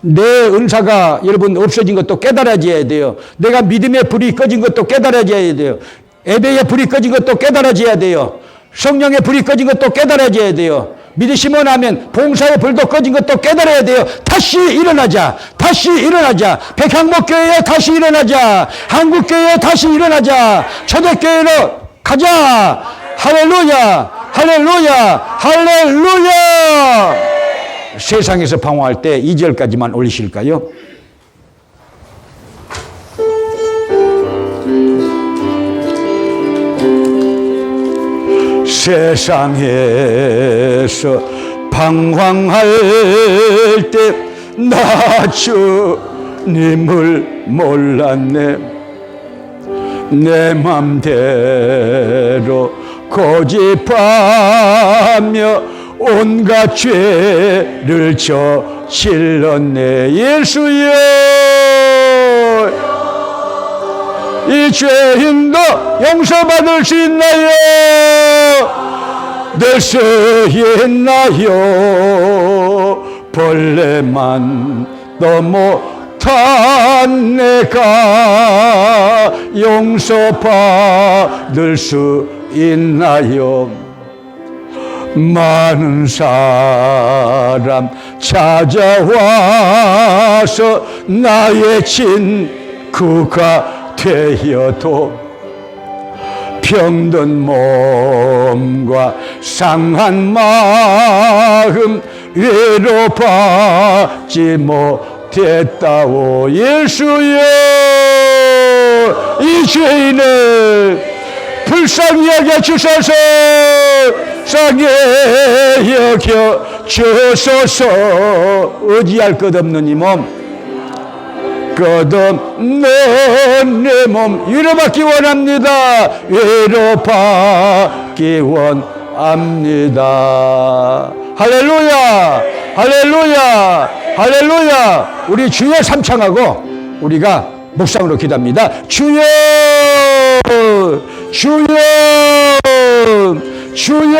내 은사가 여러분 없어진 것도 깨달아져야 돼요. 내가 믿음의 불이 꺼진 것도 깨달아져야 돼요. 예배의 불이 꺼진 것도 깨달아져야 돼요. 성령의 불이 꺼진 것도 깨달아져야 돼요. 믿으시고 나면 봉사의 불도 꺼진 것도 깨달아야 돼요. 다시 일어나자. 다시 일어나자. 백향목교회에 다시 일어나자. 한국교회에 다시 일어나자. 초대교회로 가자. 할렐루야. 할렐루야. 할렐루야. 세상에서 방황할 때 2절까지만 올리실까요? 세상에서 방황할 때 나 주님을 몰랐네. 내 맘대로 고집하며 온갖 죄를 저질렀네. 예수여, 이 죄인도 용서받을 수 있나요? 될 수 있나요? 벌레만도 못한 내가 용서받을 수 있나요? 많은 사람 찾아와서 나의 친구가 되어도 병든 몸과 상한 마음 외로워하지 못했다오. 예수여, 이 죄인을 불쌍히 여겨 주소서. 불쌍히 여겨 주소서. 의지할 것 없는 이 몸, 끝없는 내 몸 위로받기 원합니다. 위로받기 원합니다. 할렐루야, 할렐루야, 할렐루야. 우리 주여 삼창하고 우리가 묵상으로 기도합니다. 주여, 주여, 주여.